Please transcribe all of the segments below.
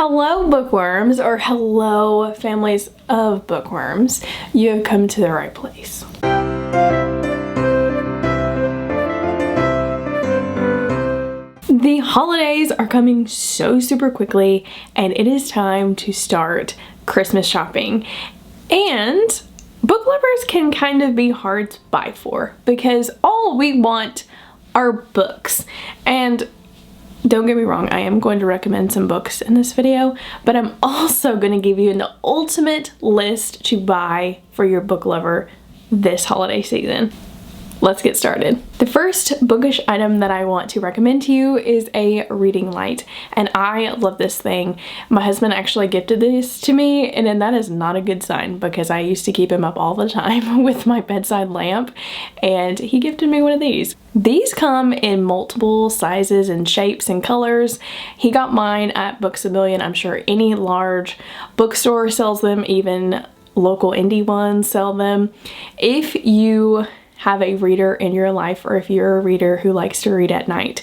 Hello bookworms, or hello families of bookworms. You have come to the right place. The holidays are coming so super quickly, and it is time to start Christmas shopping. And book lovers can kind of be hard to buy for because all we want are books. And don't get me wrong, I am going to recommend some books in this video, but I'm also going to give you the ultimate list to buy for your book lover this holiday season. Let's get started. The first bookish item that I want to recommend to you is a reading light, and I love this thing. My husband actually gifted this to me, and then that is not a good sign because I used to keep him up all the time with my bedside lamp, and he gifted me one of these. These come in multiple sizes and shapes and colors. He got mine at Books A Million. I'm sure any large bookstore sells them, even local indie ones sell them. If you have a reader in your life, or if you're a reader who likes to read at night,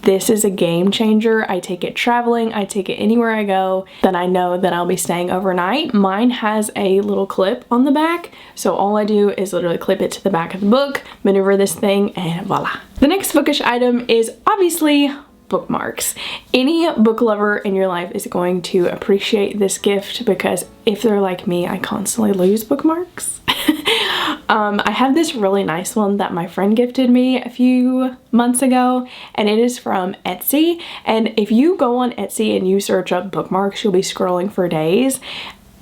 this is a game changer. I take it traveling, I take it anywhere I go that I know that I'll be staying overnight. Mine has a little clip on the back, so all I do is literally clip it to the back of the book, maneuver this thing, and voila. The next bookish item is obviously bookmarks. Any book lover in your life is going to appreciate this gift because if they're like me, I constantly lose bookmarks. I have this really nice one that my friend gifted me a few months ago, and it is from Etsy. And if you go on Etsy and you search up bookmarks, you'll be scrolling for days.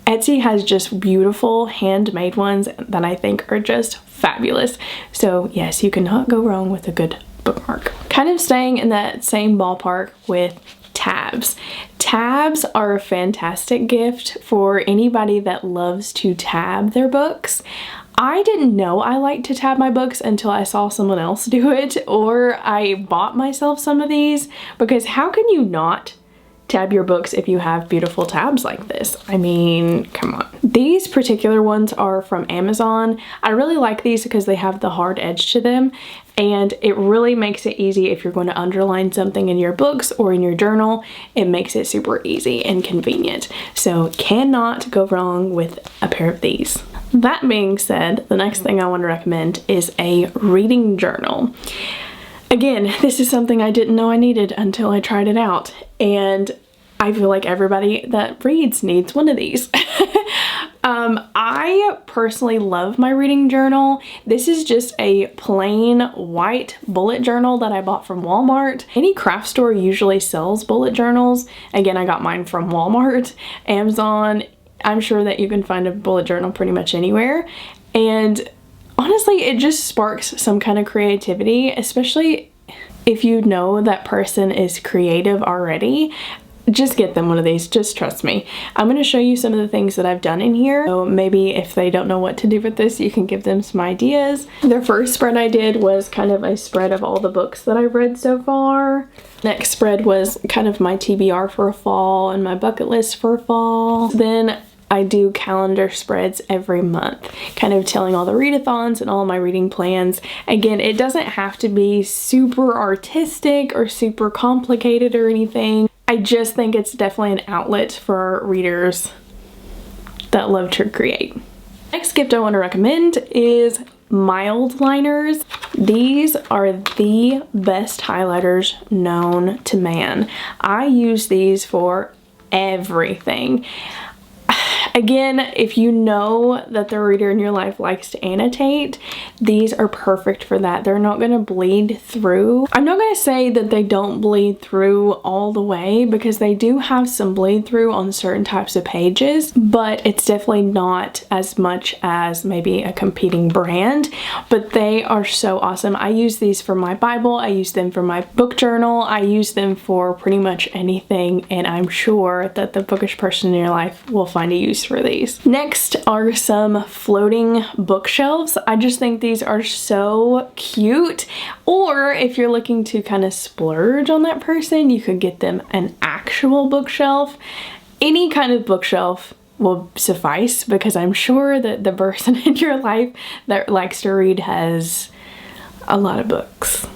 Etsy has just beautiful handmade ones that I think are just fabulous. So yes, you cannot go wrong with a good bookmark. Kind of staying in that same ballpark with tabs. Tabs are a fantastic gift for anybody that loves to tab their books. I didn't know I liked to tab my books until I saw someone else do it, or I bought myself some of these, because how can you not tab your books if you have beautiful tabs like this? I mean, come on. These particular ones are from Amazon. I really like these because they have the hard edge to them, and it really makes it easy if you're going to underline something in your books or in your journal. It makes it super easy and convenient. So cannot go wrong with a pair of these. That being said, the next thing I want to recommend is a reading journal. Again, this is something I didn't know I needed until I tried it out, and I feel like everybody that reads needs one of these. I personally love my reading journal. This is just a plain white bullet journal that I bought from Walmart. Any craft store usually sells bullet journals. Again, I got mine from Walmart, Amazon. I'm sure that you can find a bullet journal pretty much anywhere. And honestly, it just sparks some kind of creativity, especially if you know that person is creative already. Just get them one of these, just trust me. I'm going to show you some of the things that I've done in here, so maybe if they don't know what to do with this, you can give them some ideas. The first spread I did was kind of a spread of all the books that I've read so far. Next spread was kind of my TBR for fall and my bucket list for fall. Then I do calendar spreads every month, kind of telling all the readathons and all my reading plans. Again, it doesn't have to be super artistic or super complicated or anything. I just think it's definitely an outlet for readers that love to create. Next gift I want to recommend is Mildliners. These are the best highlighters known to man. I use these for everything. Again, if you know that the reader in your life likes to annotate, these are perfect for that. They're not going to bleed through. I'm not going to say that they don't bleed through all the way, because they do have some bleed through on certain types of pages, but it's definitely not as much as maybe a competing brand. But they are so awesome. I use these for my Bible. I use them for my book journal. I use them for pretty much anything, and I'm sure that the bookish person in your life will find a use for these. Next are some floating bookshelves. I just think these are so cute. Or if you're looking to kind of splurge on that person, you could get them an actual bookshelf. Any kind of bookshelf will suffice, because I'm sure that the person in your life that likes to read has a lot of books.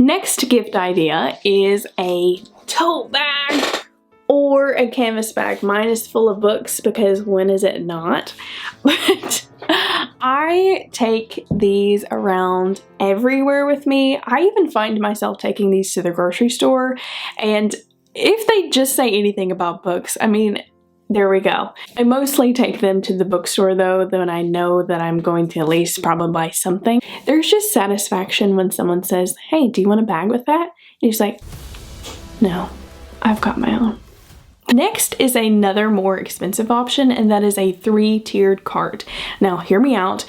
Next gift idea is a tote bag or a canvas bag. Mine is full of books because when is it not? But I take these around everywhere with me. I even find myself taking these to the grocery store, and if they just say anything about books, I mean, there we go. I mostly take them to the bookstore though, when I know that I'm going to at least probably buy something. There's just satisfaction when someone says, hey, do you want a bag with that? And you're just like, no, I've got my own. Next is another more expensive option, and that is a 3-tiered cart. Now hear me out.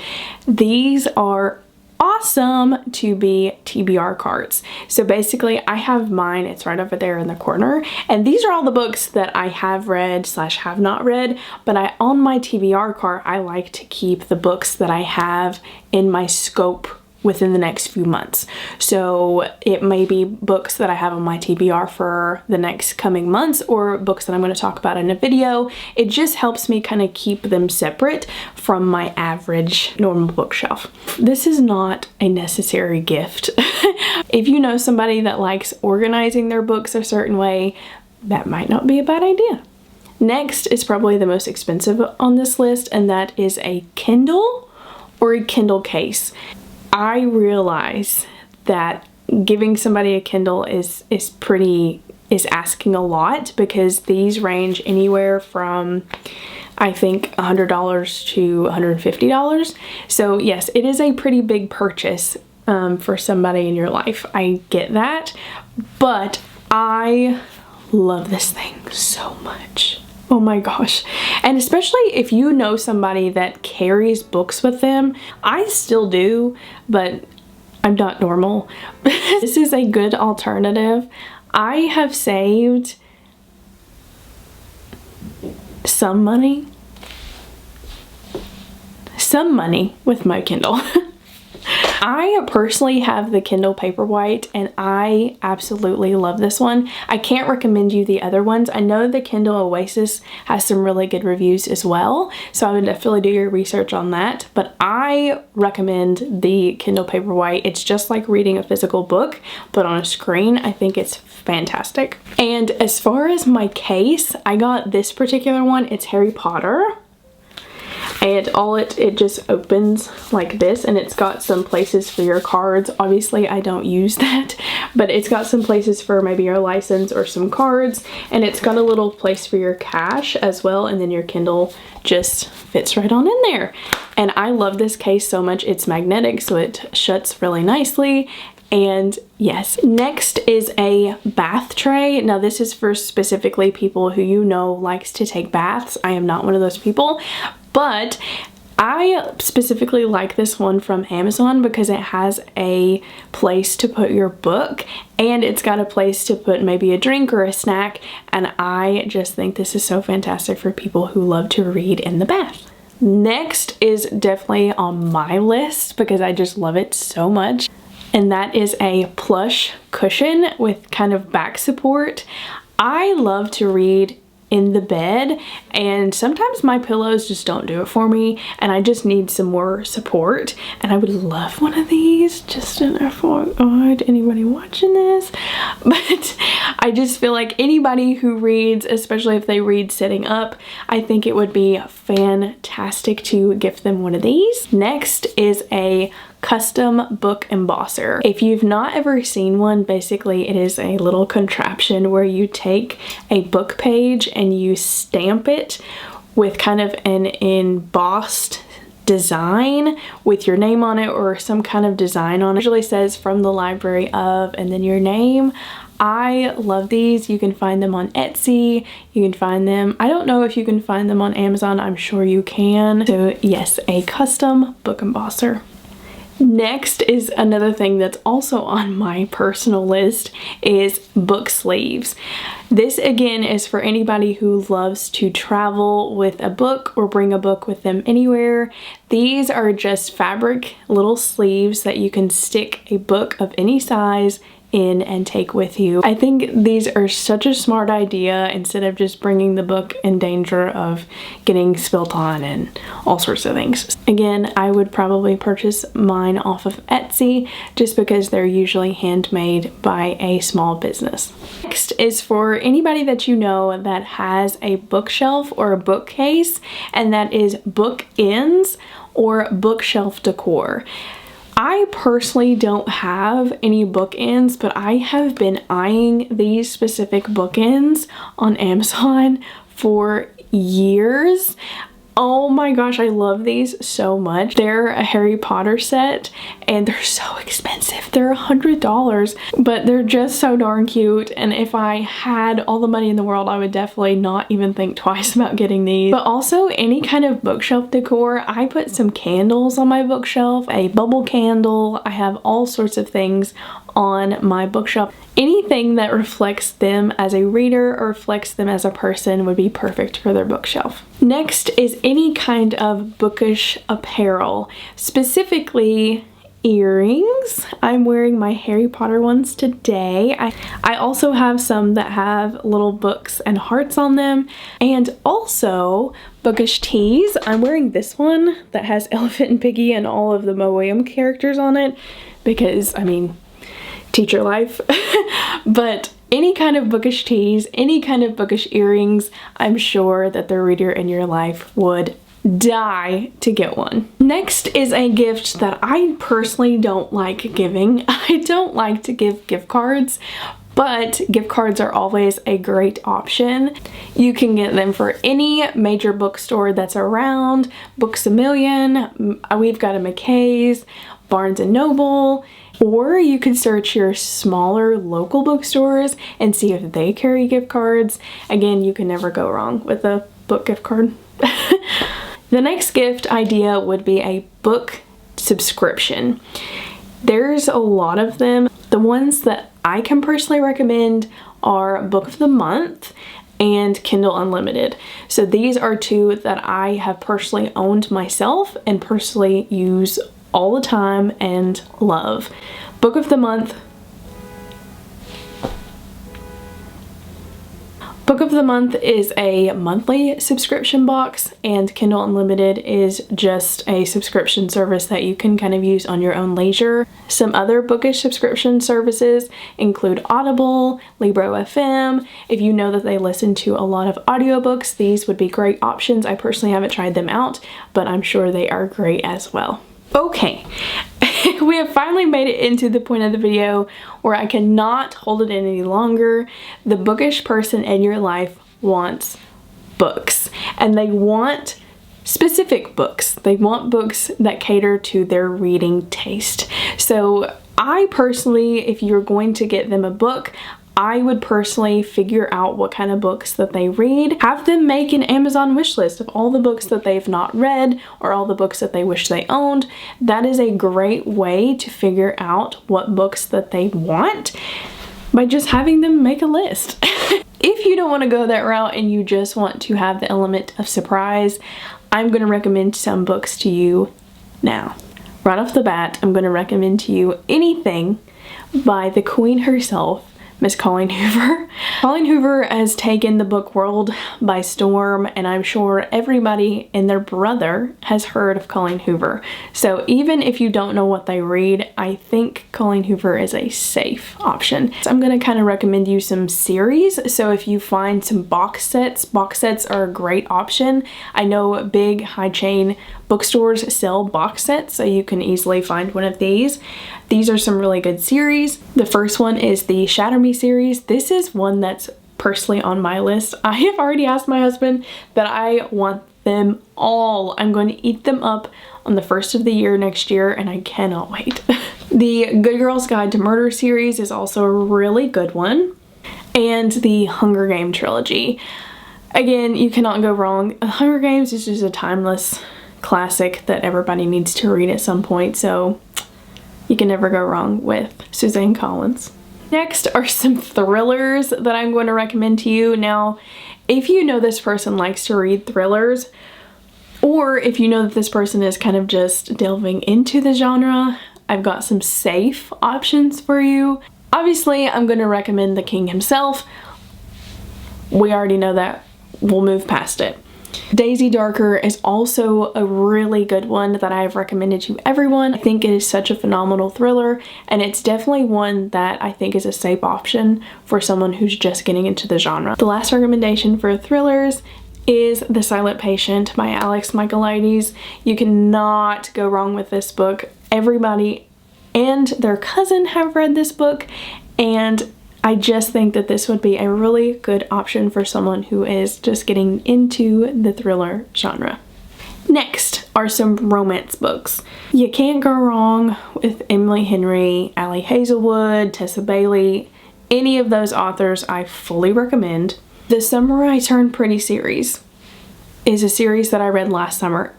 These are awesome to be TBR carts. So basically I have mine, it's right over there in the corner, and these are all the books that I have read / have not read, but on my TBR cart I like to keep the books that I have in my scope within the next few months. So it may be books that I have on my TBR for the next coming months, or books that I'm going to talk about in a video. It just helps me kind of keep them separate from my average normal bookshelf. This is not a necessary gift. If you know somebody that likes organizing their books a certain way, that might not be a bad idea. Next is probably the most expensive on this list, and that is a Kindle or a Kindle case. I realize that giving somebody a Kindle is asking a lot, because these range anywhere from, I think, $100 to $150. So yes, it is a pretty big purchase for somebody in your life. I get that, but I love this thing so much. Oh my gosh. And especially if you know somebody that carries books with them. I still do, but I'm not normal. This is a good alternative. I have saved some money with my Kindle. I personally have the Kindle Paperwhite, and I absolutely love this one. I can't recommend you the other ones. I know the Kindle Oasis has some really good reviews as well, so I would definitely do your research on that, but I recommend the Kindle Paperwhite. It's just like reading a physical book, but on a screen. I think it's fantastic. And as far as my case, I got this particular one. It's Harry Potter. And it just opens like this, and it's got some places for your cards. Obviously I don't use that, but it's got some places for maybe your license or some cards, and it's got a little place for your cash as well, and then your Kindle just fits right on in there. And I love this case so much. It's magnetic, so it shuts really nicely. And yes, next is a bath tray. Now this is for specifically people who you know likes to take baths. I am not one of those people, but I specifically like this one from Amazon because it has a place to put your book, and it's got a place to put maybe a drink or a snack, and I just think this is so fantastic for people who love to read in the bath. Next is definitely on my list because I just love it so much, and that is a plush cushion with kind of back support. I love to read in the bed, and sometimes my pillows just don't do it for me, and I just need some more support, and I would love one of these. Just an FYI, anybody watching this, but I just feel like anybody who reads, especially if they read sitting up, I think it would be fantastic to gift them one of these. Next is a custom book embosser. If you've not ever seen one, basically it is a little contraption where you take a book page and you stamp it with kind of an embossed design with your name on it or some kind of design on it. It usually says from the library of and then your name. I love these. You can find them on Etsy. You can find them, I don't know if you can find them on Amazon. I'm sure you can. So yes, a custom book embosser. Next is another thing that's also on my personal list is Booksleeves. This again is for anybody who loves to travel with a book or bring a book with them anywhere. These are just fabric little sleeves that you can stick a book of any size in and take with you. I think these are such a smart idea instead of just bringing the book in danger of getting spilt on and all sorts of things. Again, I would probably purchase mine off of Etsy just because they're usually handmade by a small business. Next is for anybody that you know that has a bookshelf or a bookcase, and that is bookends or bookshelf decor. I personally don't have any bookends, but I have been eyeing these specific bookends on Amazon for years. Oh my gosh, I love these so much. They're a Harry Potter set and they're so expensive. They're $100, but they're just so darn cute. And if I had all the money in the world, I would definitely not even think twice about getting these. But also any kind of bookshelf decor. I put some candles on my bookshelf, a bubble candle. I have all sorts of things on my bookshelf. Anything that reflects them as a reader or reflects them as a person would be perfect for their bookshelf. Next is any kind of bookish apparel, specifically earrings. I'm wearing my Harry Potter ones today. I also have some that have little books and hearts on them, and also bookish tees. I'm wearing this one that has Elephant and Piggy and all of the Mo Williams characters on it because, I mean, teacher life. But any kind of bookish tees, any kind of bookish earrings, I'm sure that the reader in your life would die to get one. Next is a gift that I personally don't like giving. I don't like to give gift cards, but gift cards are always a great option. You can get them for any major bookstore that's around, Books A Million, we've got a McKay's, Barnes and Noble, or you could search your smaller local bookstores and see if they carry gift cards. Again, you can never go wrong with a book gift card. The next gift idea would be a book subscription. There's a lot of them. The ones that I can personally recommend are Book of the Month and Kindle Unlimited. So these are two that I have personally owned myself and personally use all the time and love. Book of the Month. Book of the Month is a monthly subscription box, and Kindle Unlimited is just a subscription service that you can kind of use on your own leisure. Some other bookish subscription services include Audible, Libro FM. If you know that they listen to a lot of audiobooks, these would be great options. I personally haven't tried them out, but I'm sure they are great as well. Okay, we have finally made it into the point of the video where I cannot hold it in any longer. The bookish person in your life wants books, and they want specific books. They want books that cater to their reading taste. So I personally, if you're going to get them a book, I would personally figure out what kind of books that they read. Have them make an Amazon wish list of all the books that they've not read or all the books that they wish they owned. That is a great way to figure out what books that they want by just having them make a list. If you don't want to go that route and you just want to have the element of surprise, I'm going to recommend some books to you now. Right off the bat, I'm going to recommend to you anything by the Queen herself, Miss Colleen Hoover. Colleen Hoover has taken the book world by storm, and I'm sure everybody and their brother has heard of Colleen Hoover. So even if you don't know what they read, I think Colleen Hoover is a safe option. So I'm going to kind of recommend you some series. So if you find some box sets are a great option. I know big high chain bookstores sell box sets, so you can easily find one of these. These are some really good series. The first one is the Shatter Me series. This is one that's personally on my list. I have already asked my husband that I want them all. I'm going to eat them up on the first of the year next year, and I cannot wait. The Good Girl's Guide to Murder series is also a really good one. And the Hunger Game trilogy. Again, you cannot go wrong. Hunger Games is just a timeless classic that everybody needs to read at some point, so you can never go wrong with Suzanne Collins. Next are some thrillers that I'm going to recommend to you. Now, if you know this person likes to read thrillers, or if you know that this person is kind of just delving into the genre, I've got some safe options for you. Obviously, I'm going to recommend the king himself. We already know that. We'll move past it. Daisy Darker is also a really good one that I've recommended to everyone. I think it is such a phenomenal thriller, and it's definitely one that I think is a safe option for someone who's just getting into the genre. The last recommendation for thrillers is The Silent Patient by Alex Michaelides. You cannot go wrong with this book. Everybody and their cousin have read this book, and I just think that this would be a really good option for someone who is just getting into the thriller genre. Next are some romance books. You can't go wrong with Emily Henry, Ali Hazelwood, Tessa Bailey. Any of those authors I fully recommend. The Summer I Turned Pretty series is a series that I read last summer,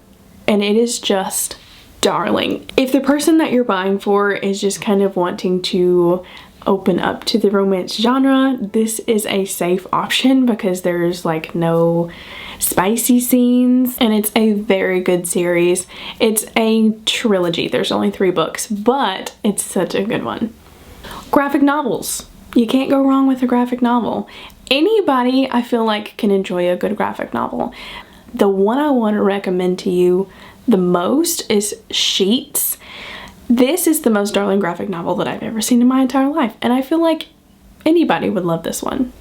and it is just darling. If the person that you're buying for is just kind of wanting to open up to the romance genre, this is a safe option because there's like no spicy scenes, and it's a very good series. It's a trilogy. There's only 3 books, but it's such a good one. Graphic novels. You can't go wrong with a graphic novel. Anybody, I feel like, can enjoy a good graphic novel. The one I want to recommend to you the most is Sheets. This is the most darling graphic novel that I've ever seen in my entire life, and I feel like anybody would love this one.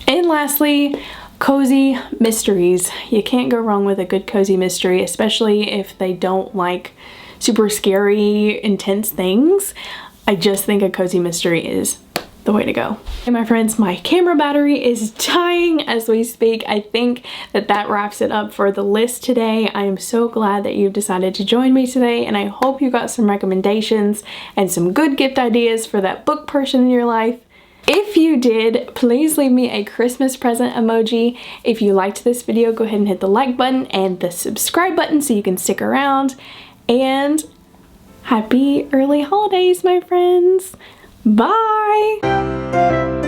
And lastly, cozy mysteries. You can't go wrong with a good cozy mystery, especially if they don't like super scary, intense things. I just think a cozy mystery is the way to go. Okay, my friends, my camera battery is dying as we speak. I think that wraps it up for the list today. I am so glad that you've decided to join me today, and I hope you got some recommendations and some good gift ideas for that book person in your life. If you did, please leave me a Christmas present emoji. If you liked this video, go ahead and hit the like button and the subscribe button so you can stick around. And happy early holidays, my friends. Bye!